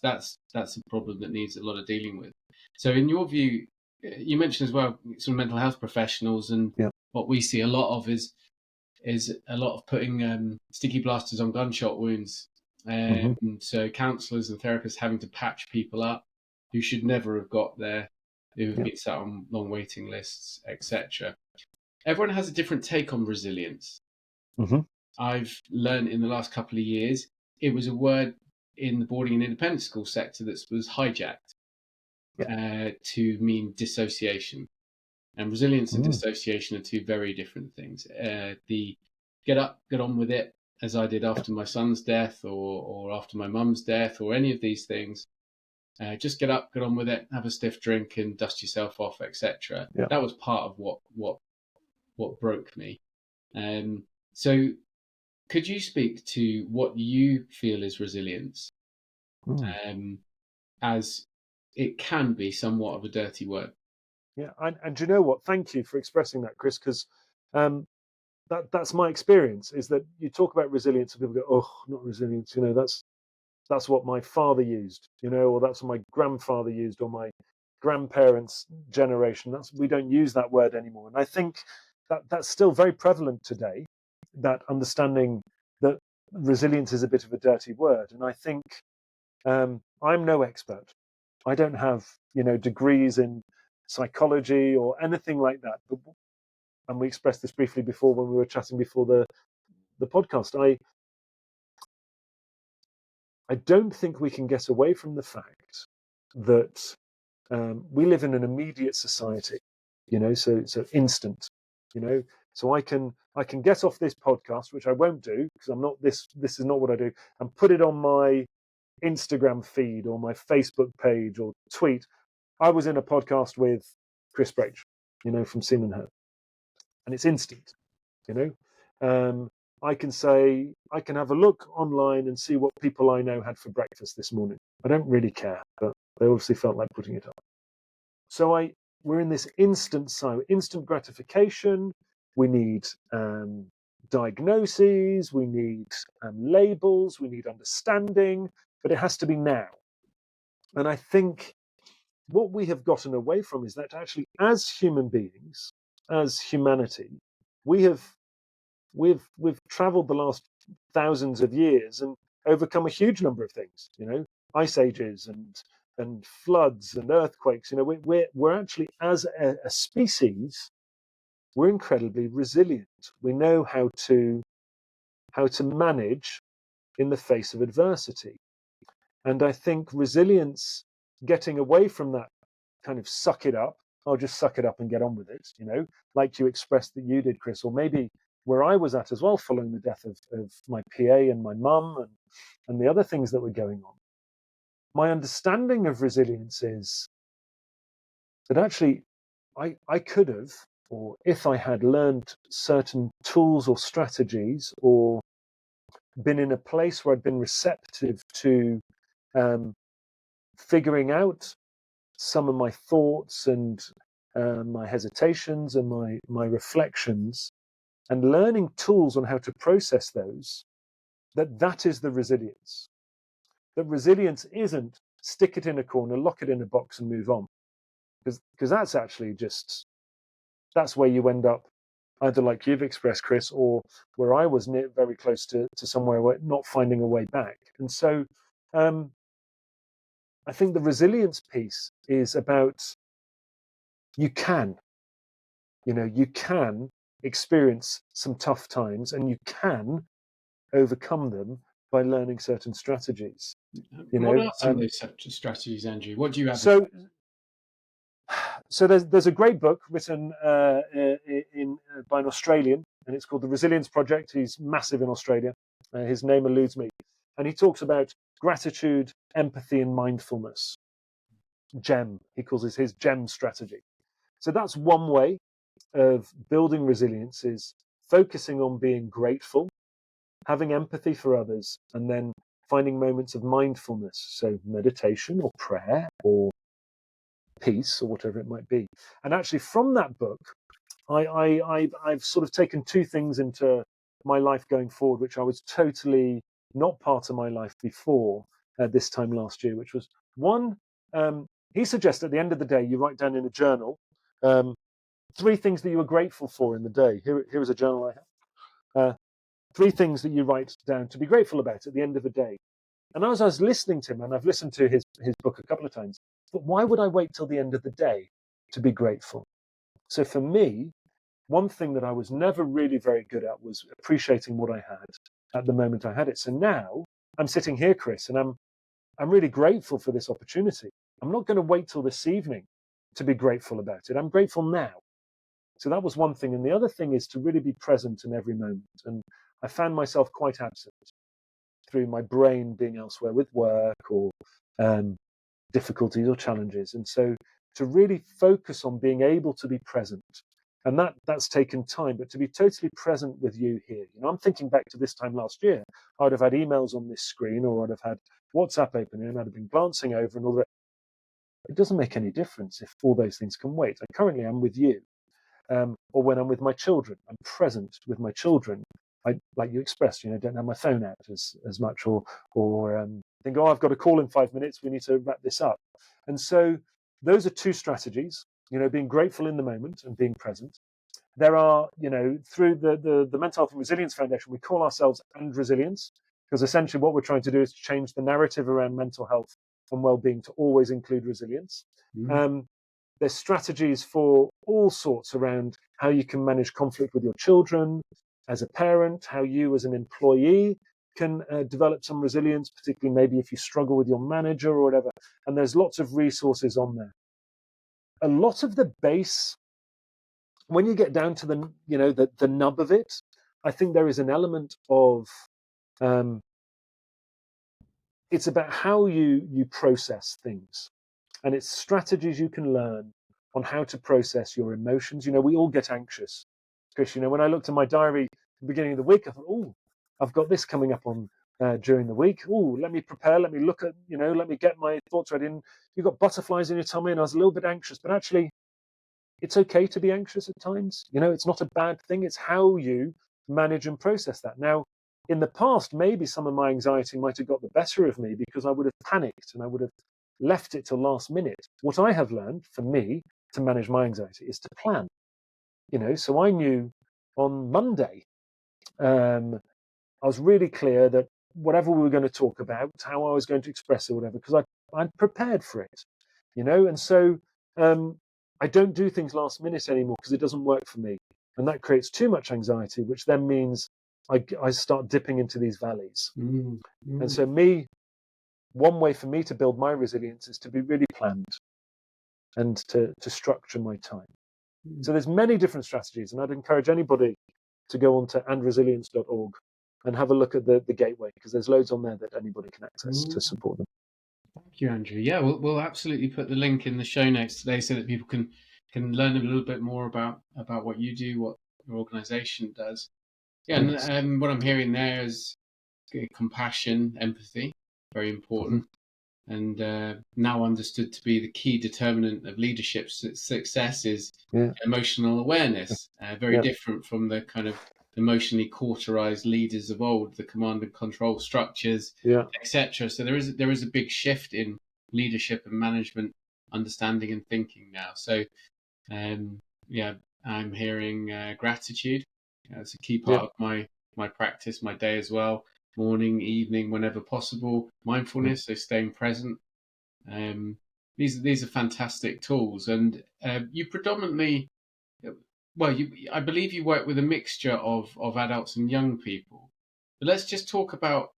a problem that needs a lot of dealing with. So in your view, you mentioned as well some mental health professionals, and what we see a lot of is a lot of putting sticky plasters on gunshot wounds. So counsellors and therapists having to patch people up who should never have got there, who have been sat on long waiting lists, etc. Everyone has a different take on resilience. I've learned in the last couple of years it was a word in the boarding and independent school sector that was hijacked to mean dissociation. And resilience and dissociation are two very different things. The get up, get on with it, as I did after my son's death or after my mum's death or any of these things. Just get up, get on with it, have a stiff drink and dust yourself off, etc. That was part of what broke me. So could you speak to what you feel is resilience, as it can be somewhat of a dirty word? Yeah, and do you know what? Thank you for expressing that, Chris, because that's my experience, is that you talk about resilience and people go, oh, not resilience, that's what my father used, or that's what my grandfather used, or my grandparents' generation. We don't use that word anymore. And I think that's still very prevalent today, that understanding that resilience is a bit of a dirty word. And I think I'm no expert. I don't have, degrees in psychology or anything like that. And we expressed this briefly before when we were chatting before the podcast. I don't think we can get away from the fact that we live in an immediate society, so instant, so I can get off this podcast, which I won't do because I'm not this is not what I do, and put it on my Instagram feed or my Facebook page or tweet, I was in a podcast with Chris Braitch, from Seaman Hurt, and it's instant. I can say, I can have a look online and see what people I know had for breakfast this morning. I don't really care, but they obviously felt like putting it up. So we're in this instant gratification. We need diagnoses, we need labels, we need understanding, but it has to be now. And I think what we have gotten away from is that actually, as human beings, as humanity, we've traveled the last thousands of years and overcome a huge number of things, ice ages and floods and earthquakes. We're actually, as a species, we're incredibly resilient. We know how to manage in the face of adversity. And I think resilience, getting away from that kind of suck it up, I'll just suck it up and get on with it, like you expressed that you did, Chris, or maybe where I was at as well, following the death of my PA and my mum and the other things that were going on. My understanding of resilience is that actually I could have, or if I had learned certain tools or strategies, or been in a place where I'd been receptive to figuring out some of my thoughts and my hesitations and my reflections, and learning tools on how to process those, that is the resilience. That resilience isn't stick it in a corner, lock it in a box and move on. Because that's actually that's where you end up, either like you've expressed, Chris, or where I was very close to somewhere where not finding a way back. And so I think the resilience piece is about you can experience some tough times, and you can overcome them by learning certain strategies. What are some of those strategies, Andrew? What do you advocate? advocate? So there's a great book written by an Australian, and it's called The Resilience Project. He's massive in Australia. His name eludes me. And he talks about gratitude, empathy, and mindfulness. GEM, he calls it his GEM strategy. So that's one way of building resilience, is focusing on being grateful, having empathy for others, and then finding moments of mindfulness. So meditation or prayer or peace or whatever it might be. And actually from that book, I've sort of taken two things into my life going forward, which I was totally not part of my life before this time last year, which was one, he suggests at the end of the day, you write down in a journal 3 things that you were grateful for in the day. Here is a journal I have. 3 things that you write down to be grateful about at the end of the day. And as I was listening to him, and I've listened to his book a couple of times, but why would I wait till the end of the day to be grateful? So for me, one thing that I was never really very good at was appreciating what I had at the moment I had it. So now I'm sitting here, Chris, and I'm really grateful for this opportunity. I'm not going to wait till this evening to be grateful about it. I'm grateful now. So that was one thing. And the other thing is to really be present in every moment. And I found myself quite absent through my brain being elsewhere with work or difficulties or challenges. And so to really focus on being able to be present, and that's taken time, but to be totally present with you here. I'm thinking back to this time last year, I'd have had emails on this screen, or I'd have had WhatsApp open, and I'd have been glancing over and all that. It doesn't make any difference if all those things can wait. And currently I'm with you. Or when I'm with my children, I'm present with my children. I, like you expressed, don't have my phone out as much, or think, oh, I've got a call in 5 minutes, we need to wrap this up. And so those are 2 strategies, being grateful in the moment and being present. There are, through the Mental Health and Resilience Foundation, we call ourselves And Resilience, because essentially what we're trying to do is to change the narrative around mental health and well-being to always include resilience. There's strategies for all sorts around how you can manage conflict with your children as a parent, how you as an employee can develop some resilience, particularly maybe if you struggle with your manager or whatever. And there's lots of resources on there. A lot of the base, when you get down to the nub of it, I think there is an element of it's about how you process things, and it's strategies you can learn on how to process your emotions. We all get anxious, Chris. When I looked at my diary at the beginning of the week, I thought, oh, I've got this coming up on during the week. Oh, let me prepare. Let me look at, let me get my thoughts ready. And you've got butterflies in your tummy, and I was a little bit anxious, but actually, it's okay to be anxious at times. It's not a bad thing. It's how you manage and process that. Now, in the past, maybe some of my anxiety might have got the better of me because I would have panicked and I would have left it till last minute. What I have learned for me to manage my anxiety is to plan. So I knew on Monday, I was really clear that whatever we were going to talk about, how I was going to express it, whatever, because I'd prepared for it, and so I don't do things last minute anymore because it doesn't work for me. And that creates too much anxiety, which then means I start dipping into these valleys. And so one way for me to build my resilience is to be really planned and to structure my time. So there's many different strategies, and I'd encourage anybody to go on to andresilience.org and have a look at the gateway, because there's loads on there that anybody can access to support them. Thank you, Andrew. Yeah, we'll absolutely put the link in the show notes today so that people can learn a little bit more about what you do, what your organisation does. Yeah, and what I'm hearing there is compassion, empathy, very important, and now understood to be the key determinant of leadership success is emotional awareness. Very different from the kind of emotionally cauterized leaders of old, the command and control structures, etc. So there is a big shift in leadership and management understanding and thinking now. So I'm hearing gratitude. It's a key part of my practice, my day as well. Morning, evening, whenever possible. Mindfulness, so staying present. These are fantastic tools, and you predominantly, I believe you work with a mixture of adults and young people. But let's just talk about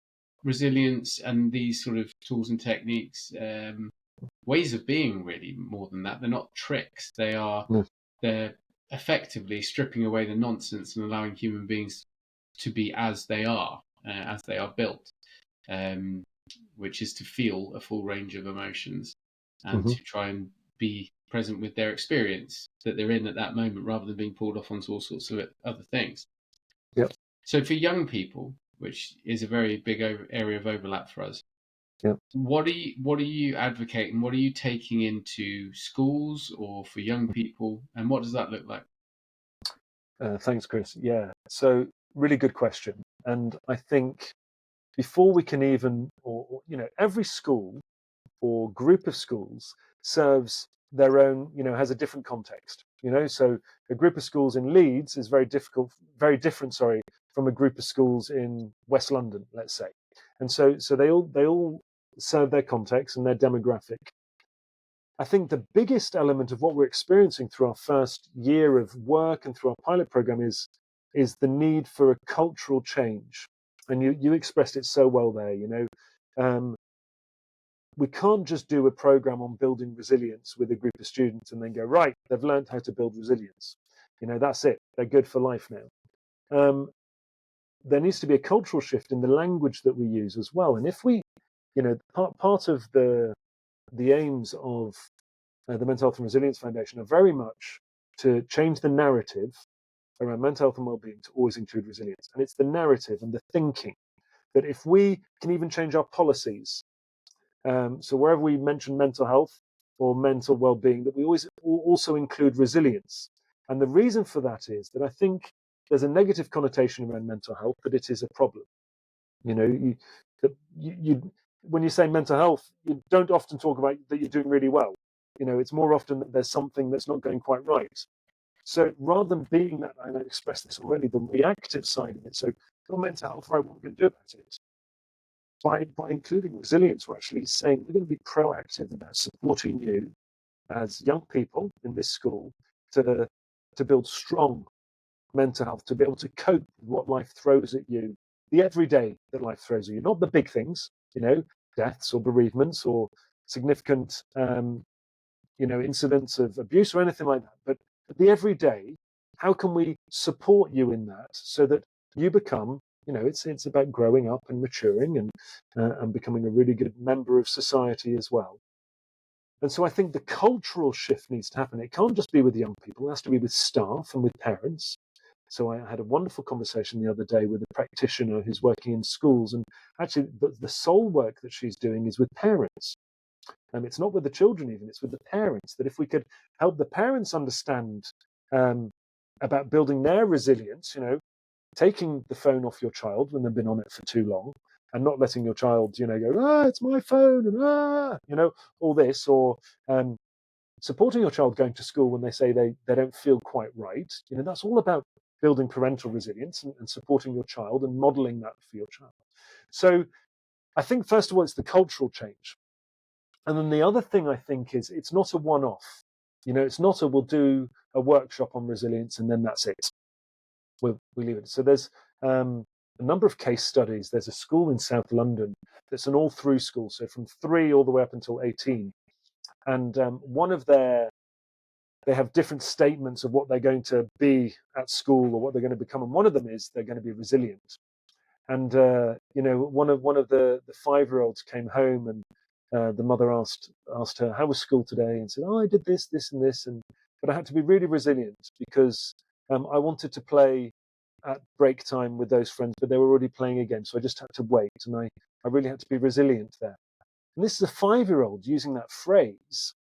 resilience and these sort of tools and techniques, ways of being, really, more than that. They're not tricks. They're effectively stripping away the nonsense and allowing human beings to be as they are built, which is to feel a full range of emotions and to try and be present with their experience that they're in at that moment, rather than being pulled off onto all sorts of other things. So for young people, which is a very big area of overlap for us, what are you advocating? What are you taking into schools or for young people, and what does that look like? Thanks, Chris. Yeah, so really good question. And I think before we can even, every school or group of schools serves their own, has a different context. So a group of schools in Leeds is very different, from a group of schools in West London, let's say. And so they all serve their context and their demographic. I think the biggest element of what we're experiencing through our first year of work and through our pilot program is the need for a cultural change. And you expressed it so well there. We can't just do a program on building resilience with a group of students and then go, right, they've learned how to build resilience. That's it. They're good for life now. There needs to be a cultural shift in the language that we use as well. And if we, part of the aims of the Mental Health and Resilience Foundation are very much to change the narrative around mental health and well-being to always include resilience. And it's the narrative and the thinking that if we can even change our policies, so wherever we mention mental health or mental well-being, that we always also include resilience. And the reason for that is that I think there's a negative connotation around mental health, that it is a problem. When you say mental health, you don't often talk about that you're doing really well. It's more often that there's something that's not going quite right. So rather than being that, and I expressed this already, the reactive side of it. So your mental health, right, what we're going to do about it? By including resilience, we're actually saying we're going to be proactive about supporting you as young people in this school to build strong mental health, to be able to cope with what life throws at you, the everyday that life throws at you, not the big things, deaths or bereavements or significant, incidents of abuse or anything like that. But the everyday, how can we support you in that so that you become, it's about growing up and maturing and becoming a really good member of society as well. And so I think the cultural shift needs to happen. It can't just be with young people, it has to be with staff and with parents. So I had a wonderful conversation the other day with a practitioner who's working in schools, and actually the sole work that she's doing is with parents. It's not with the children even, it's with the parents, that if we could help the parents understand about building their resilience, taking the phone off your child when they've been on it for too long, and not letting your child, go, it's my phone, and all this, or supporting your child going to school when they say they don't feel quite right. That's all about building parental resilience and supporting your child and modeling that for your child. So I think, first of all, it's the cultural change. And then the other thing I think is it's not a one-off. It's not we'll do a workshop on resilience and then that's it. We leave it. So there's a number of case studies. There's a school in South London that's an all-through school, so from 3 all the way up until 18. And they have different statements of what they're going to be at school or what they're going to become. And one of them is they're going to be resilient. And one of the 5-year-olds came home, and the mother asked her, how was school today? And said, I did this, and this, but I had to be really resilient because I wanted to play at break time with those friends, but they were already playing again, so I just had to wait, and I really had to be resilient there. And this is a 5-year-old using that phrase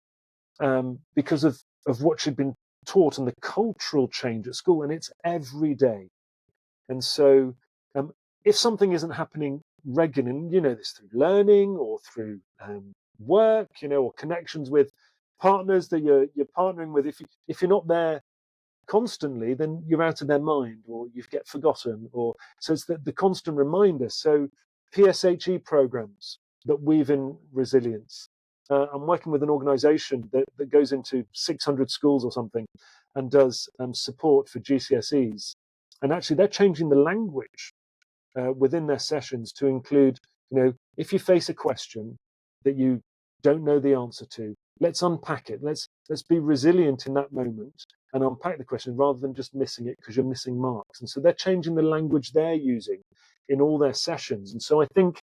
because of what she'd been taught and the cultural change at school, and it's every day. And so if something isn't happening regularly, and you know this through learning or through work, or connections with partners that you're partnering with, if you're not there constantly, then you're out of their mind or you get forgotten. Or so it's the constant reminder. So PSHE programs that weave in resilience. I'm working with an organisation that goes into 600 schools or something and does support for GCSEs. And actually, they're changing the language within their sessions to include, if you face a question that you don't know the answer to, let's unpack it. Let's be resilient in that moment and unpack the question rather than just missing it because you're missing marks. And so they're changing the language they're using in all their sessions. And so I think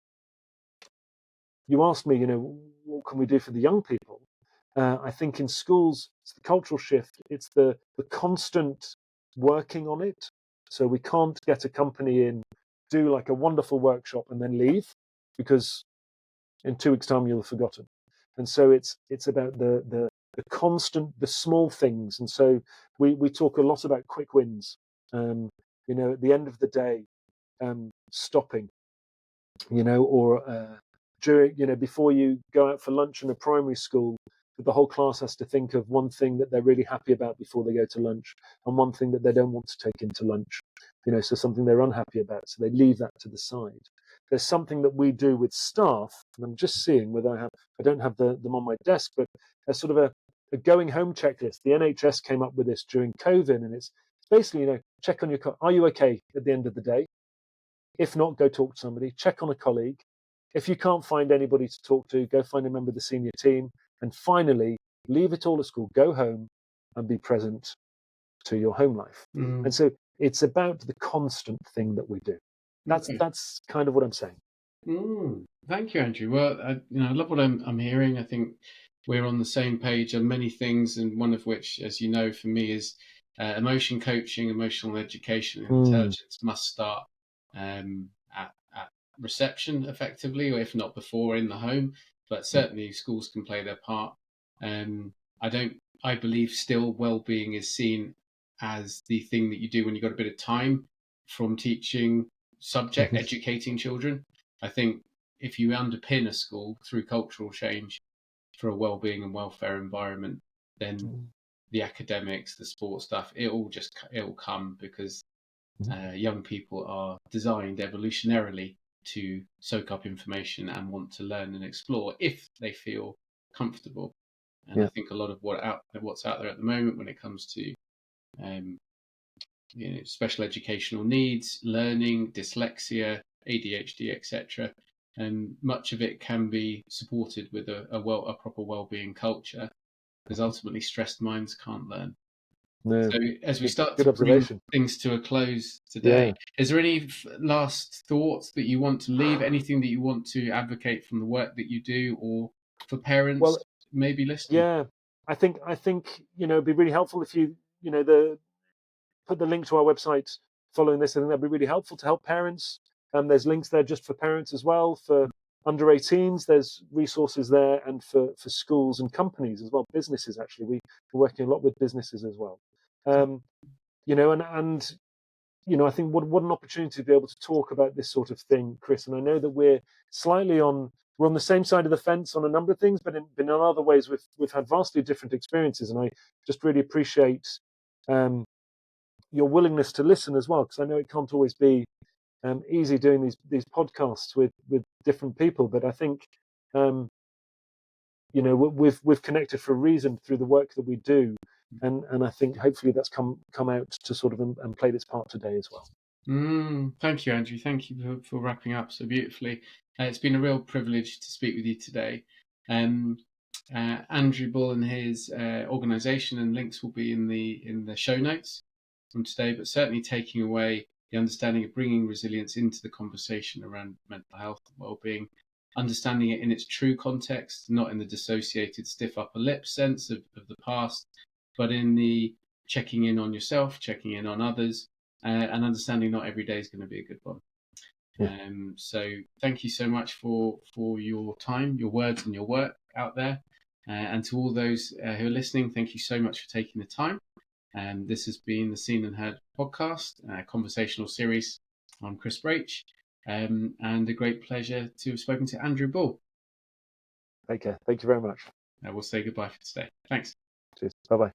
you asked me, what can we do for the young people? I think in schools, it's the cultural shift. It's the constant working on it. So we can't get a company in, do like a wonderful workshop and then leave, because in 2 weeks' time you'll have forgotten. And so it's about the constant, the small things. And so we talk a lot about quick wins. At the end of the day, stopping, or during, before you go out for lunch in a primary school, the whole class has to think of one thing that they're really happy about before they go to lunch and one thing that they don't want to take into lunch, so something they're unhappy about, so they leave that to the side. There's something that we do with staff, and I'm just seeing whether I don't have them on my desk, but there's sort of a going home checklist. The NHS came up with this during COVID, and it's basically, check on your are you okay at the end of the day? If not, go talk to somebody, check on a colleague. If you can't find anybody to talk to, go find a member of the senior team. And finally, leave it all at school, go home and be present to your home life. And so it's about the constant thing that we do. That's kind of what I'm saying. Thank you, Andrew. Well, I love what I'm hearing. I think we're on the same page on many things, and one of which, as you know, for me is emotion coaching, emotional education, and intelligence must start at reception effectively, or if not before, in the home. But certainly schools can play their part. I believe still well-being is seen as the thing that you do when you've got a bit of time from teaching subject, educating children. I think if you underpin a school through cultural change for a well-being and welfare environment, then the academics, the sports stuff, it'll come, because young people are designed evolutionarily to soak up information and want to learn and explore if they feel comfortable. And I think a lot of what's out there at the moment when it comes to special educational needs, learning, dyslexia, ADHD, etc., and much of it can be supported with a proper well-being culture, because ultimately stressed minds can't learn. No, So as we start good to bring observation. things to a close Yeah. today, is there any last thoughts that you want to leave? Anything that you want to advocate from the work that you do, or for Well, parents maybe listening? yeah. I think it'd be really helpful if the put the link to our website following this. I think that'd be really helpful to help parents. There's links there just for parents as well. For under 18s, there's resources there, and for schools and companies as well, businesses actually. We're working a lot with businesses as well. Um, and I think what an opportunity to be able to talk about this sort of thing, Chris. And I know that we're on the same side of the fence on a number of things, but in other ways we've had vastly different experiences. And I just really appreciate um, your willingness to listen as well, because I know it can't always be easy doing these podcasts with different people. But I think we've connected for a reason through the work that we do, and I think hopefully that's come out to sort of and played its part today as well. Thank you, Andrew. Thank you for wrapping up so beautifully. It's been a real privilege to speak with you today. Um, Andrew Bull and his organisation and links will be in the show notes from today, but certainly taking away the understanding of bringing resilience into the conversation around mental health and well-being, understanding it in its true context, not in the dissociated stiff upper lip sense of the past, but in the checking in on yourself, checking in on others, and understanding not every day is going to be a good one. Yeah. So thank you so much for your time, your words, and your work out there. And to all those who are listening, thank you so much for taking the time. This has been the Seen and Heard podcast, conversational series. I'm Chris Braitch, and a great pleasure to have spoken to Andrew Bull. Take care. Thank you very much. We'll say goodbye for today. Thanks. Cheers. Bye-bye.